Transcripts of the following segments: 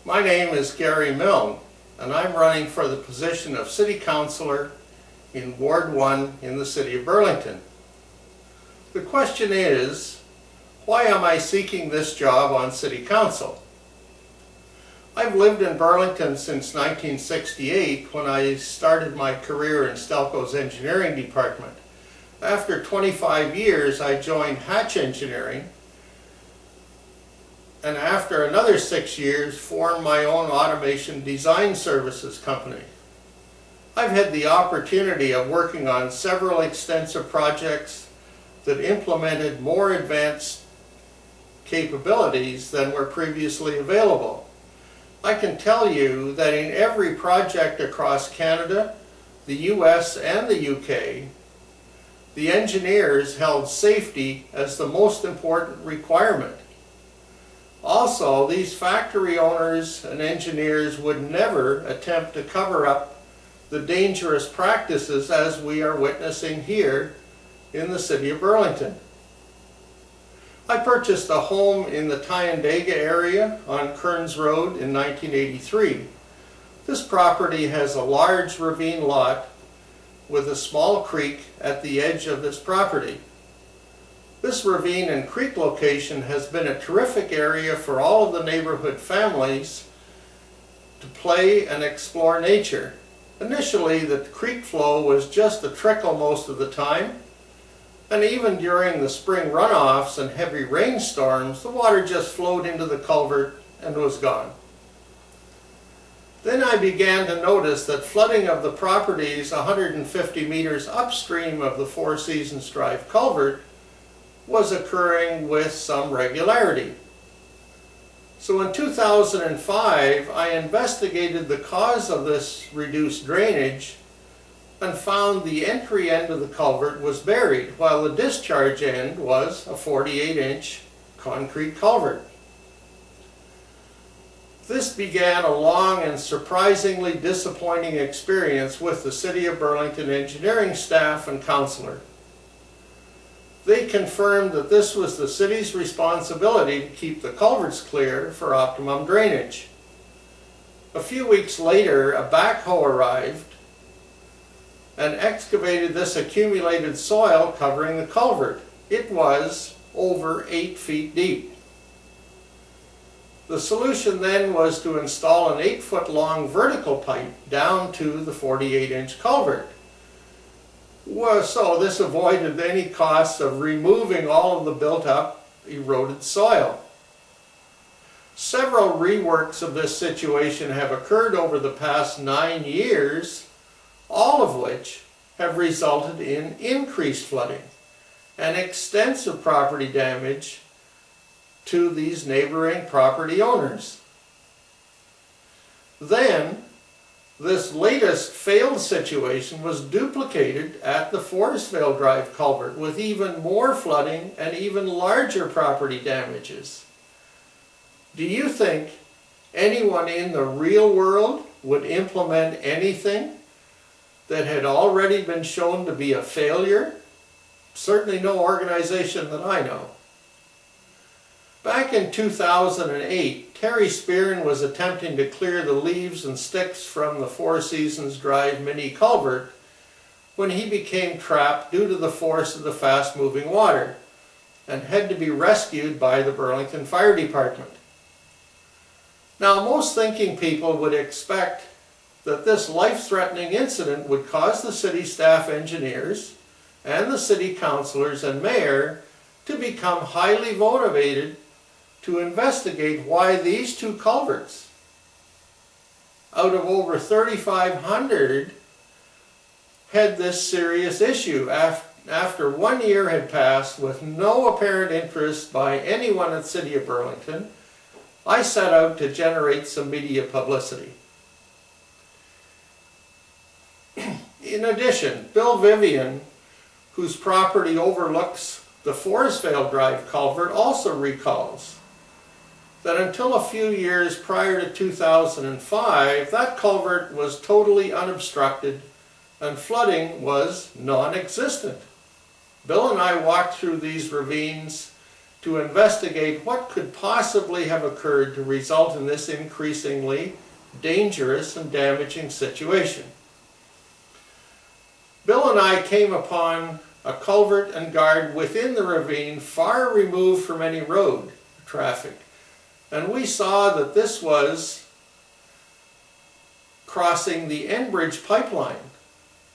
My name is Garry Milne, and I'm running for the position of City Councillor in Ward 1 in the City of Burlington. The question is, why am I seeking this job on City Council? I've lived in Burlington since 1968 when I started my career in Stelco's engineering department. After 25 years, I joined Hatch Engineering, and after another 6 years, formed my own automation design services company. I've had the opportunity of working on several extensive projects that implemented more advanced capabilities than were previously available. I can tell you that in every project across Canada, the US and the UK, the engineers held safety as the most important requirement. Also, these factory owners and engineers would never attempt to cover up the dangerous practices as we are witnessing here in the City of Burlington. I purchased a home in the Tyandaga area on Kearns Road in 1983. This property has a large ravine lot with a small creek at the edge of this property. This ravine and creek location has been a terrific area for all of the neighborhood families to play and explore nature. Initially, the creek flow was just a trickle most of the time, and even during the spring runoffs and heavy rainstorms, the water just flowed into the culvert and was gone. Then I began to notice that flooding of the properties 150 meters upstream of the Four Seasons Drive culvert was occurring with some regularity. So in 2005, I investigated the cause of this reduced drainage and found the entry end of the culvert was buried, while the discharge end was a 48-inch concrete culvert. This began a long and surprisingly disappointing experience with the City of Burlington engineering staff and councillor. They confirmed that this was the city's responsibility to keep the culverts clear for optimum drainage. A few weeks later, a backhoe arrived and excavated this accumulated soil covering the culvert. It was over 8 feet deep. The solution then was to install an 8-foot long vertical pipe down to the 48-inch culvert. So this avoided any costs of removing all of the built-up eroded soil. Several reworks of this situation have occurred over the past 9 years, all of which have resulted in increased flooding and extensive property damage to these neighboring property owners. Then, this latest failed situation was duplicated at the Forestvale Drive culvert with even more flooding and even larger property damages. Do you think anyone in the real world would implement anything that had already been shown to be a failure? Certainly no organization that I know. Back in 2008, Terry Spearn was attempting to clear the leaves and sticks from the Four Seasons Drive mini culvert when he became trapped due to the force of the fast-moving water and had to be rescued by the Burlington Fire Department. Now, most thinking people would expect that this life-threatening incident would cause the city staff engineers and the city councillors and mayor to become highly motivated to investigate why these two culverts, out of over 3,500, had this serious issue. After 1 year had passed with no apparent interest by anyone at City of Burlington, I set out to generate some media publicity. In addition, Bill Vivian, whose property overlooks the Forestvale Drive culvert, also recalls that until a few years prior to 2005, that culvert was totally unobstructed and flooding was non-existent. Bill and I walked through these ravines to investigate what could possibly have occurred to result in this increasingly dangerous and damaging situation. Bill and I came upon a culvert and guard within the ravine, far removed from any road traffic, and we saw that this was crossing the Enbridge pipeline.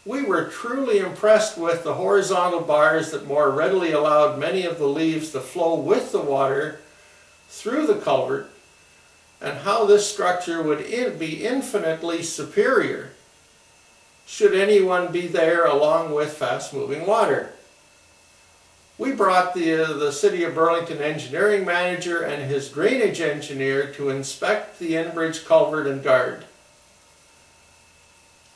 We were truly impressed with the horizontal bars that more readily allowed many of the leaves to flow with the water through the culvert, and how this structure would be infinitely superior should anyone be there along with fast-moving water. We brought the City of Burlington engineering manager and his drainage engineer to inspect the Enbridge culvert and guard.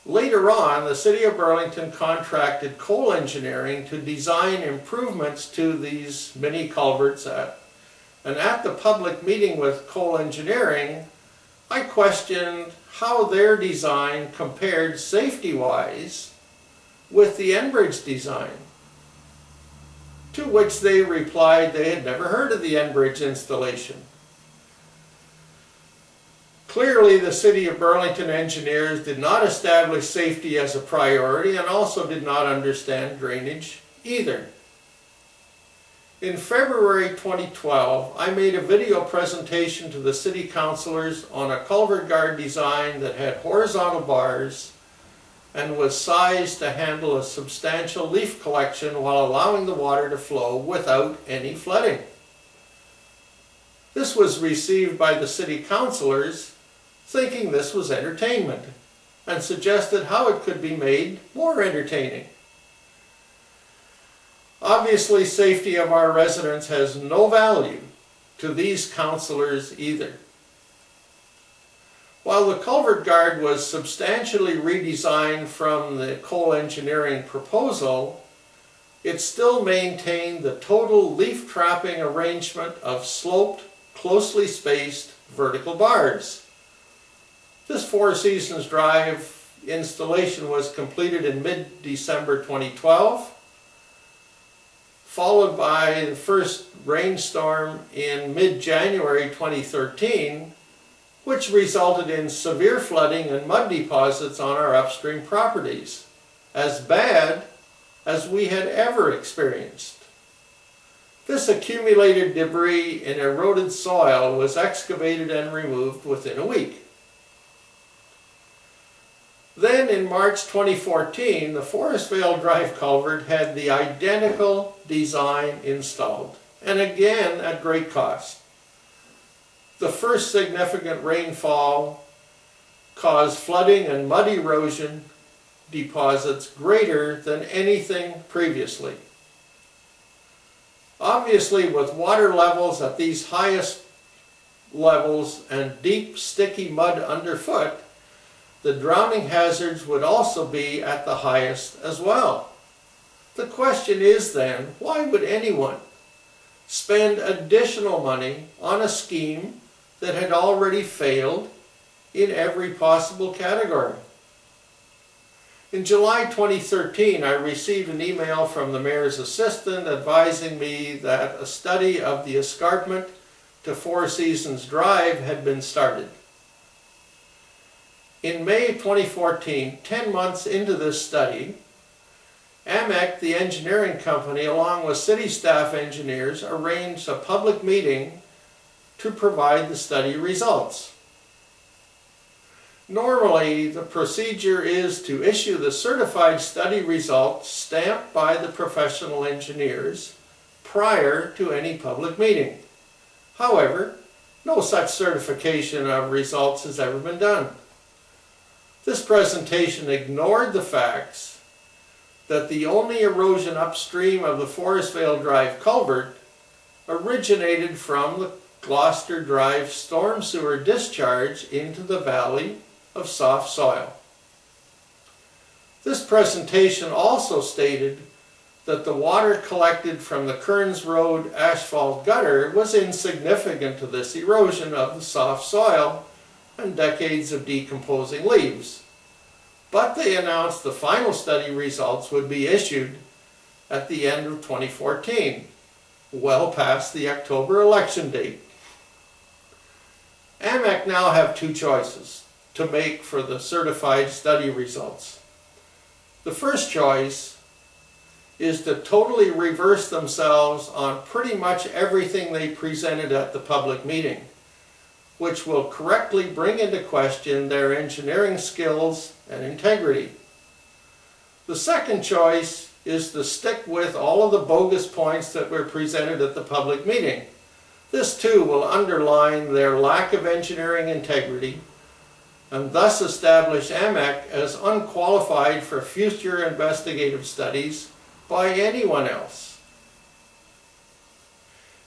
Later on, the City of Burlington contracted Cole Engineering to design improvements to these mini culverts and at the public meeting with Cole Engineering, I questioned how their design compared safety-wise with the Enbridge design. To which they replied they had never heard of the Enbridge installation. Clearly, the City of Burlington engineers did not establish safety as a priority and also did not understand drainage either. In February 2012, I made a video presentation to the city councillors on a culvert guard design that had horizontal bars and was sized to handle a substantial leaf collection while allowing the water to flow without any flooding. This was received by the city councillors thinking this was entertainment and suggested how it could be made more entertaining. Obviously, safety of our residents has no value to these councillors either. While the culvert guard was substantially redesigned from the Cole Engineering proposal, it still maintained the total leaf trapping arrangement of sloped, closely spaced vertical bars. This Four Seasons Drive installation was completed in mid-December 2012, followed by the first rainstorm in mid-January 2013, which resulted in severe flooding and mud deposits on our upstream properties, as bad as we had ever experienced. This accumulated debris in eroded soil was excavated and removed within a week. Then in March 2014, the Forestvale Drive culvert had the identical design installed, and again at great cost. The first significant rainfall caused flooding and mud erosion deposits greater than anything previously. Obviously, with water levels at these highest levels and deep, sticky mud underfoot, the drowning hazards would also be at the highest as well. The question is then, why would anyone spend additional money on a scheme that had already failed in every possible category? In July 2013, I received an email from the mayor's assistant advising me that a study of the escarpment to Four Seasons Drive had been started. In May 2014, 10 months into this study, AMEC, the engineering company, along with city staff engineers, arranged a public meeting to provide the study results. Normally, the procedure is to issue the certified study results stamped by the professional engineers prior to any public meeting. However, no such certification of results has ever been done. This presentation ignored the facts that the only erosion upstream of the Forestvale Drive culvert originated from the Gloucester Drive storm sewer discharge into the valley of soft soil. This presentation also stated that the water collected from the Kearns Road asphalt gutter was insignificant to this erosion of the soft soil and decades of decomposing leaves. But they announced the final study results would be issued at the end of 2014. well past the October election date. AMEC now have two choices to make for the certified study results. The first choice is to totally reverse themselves on pretty much everything they presented at the public meeting, which will correctly bring into question their engineering skills and integrity. The second choice is to stick with all of the bogus points that were presented at the public meeting. This too will underline their lack of engineering integrity and thus establish AMEC as unqualified for future investigative studies by anyone else.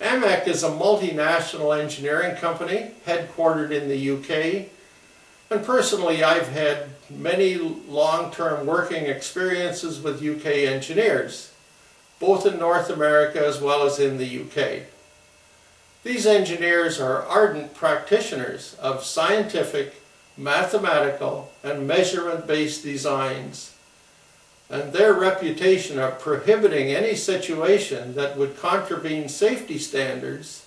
AMEC is a multinational engineering company headquartered in the UK, and personally I've had many long-term working experiences with UK engineers, both in North America as well as in the UK. These engineers are ardent practitioners of scientific, mathematical, and measurement-based designs, and their reputation of prohibiting any situation that would contravene safety standards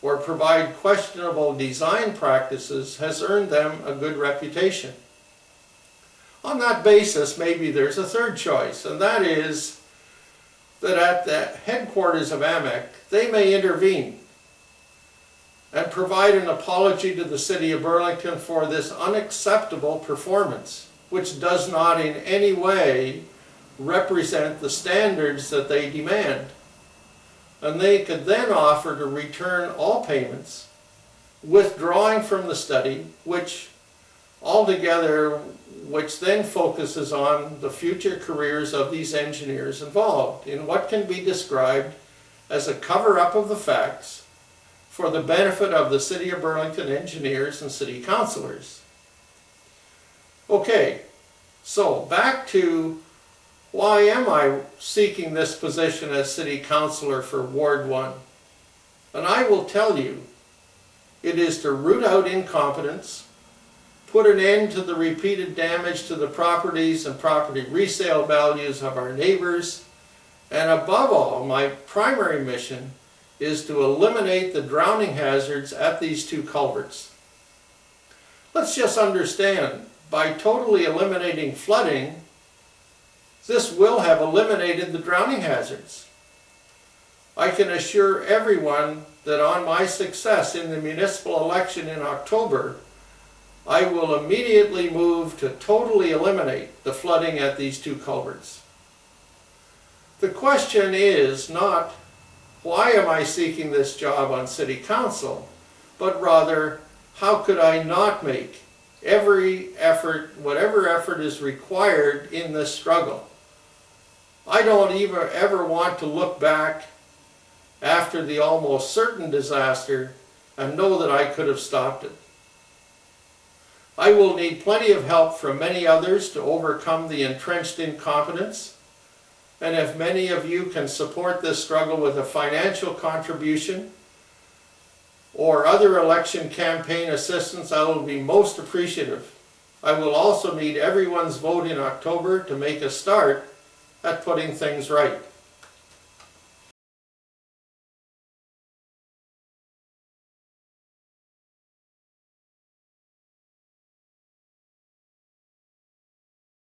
or provide questionable design practices has earned them a good reputation. On that basis, maybe there's a third choice, and that is that at the headquarters of AMEC, they may intervene and provide an apology to the City of Burlington for this unacceptable performance, which does not in any way represent the standards that they demand. And they could then offer to return all payments, withdrawing from the study, which then focuses on the future careers of these engineers involved in what can be described as a cover-up of the facts for the benefit of the City of Burlington engineers and city councillors. Okay, so back to why am I seeking this position as city councillor for Ward 1? And I will tell you, it is to root out incompetence, put an end to the repeated damage to the properties and property resale values of our neighbors, and above all, my primary mission is to eliminate the drowning hazards at these two culverts. Let's just understand, by totally eliminating flooding, this will have eliminated the drowning hazards. I can assure everyone that on my success in the municipal election in October, I will immediately move to totally eliminate the flooding at these two culverts. The question is not, why am I seeking this job on City Council, but rather, how could I not make every effort, whatever effort is required in this struggle? I don't even ever want to look back after the almost certain disaster and know that I could have stopped it. I will need plenty of help from many others to overcome the entrenched incompetence. And if many of you can support this struggle with a financial contribution or other election campaign assistance, I will be most appreciative. I will also need everyone's vote in October to make a start at putting things right.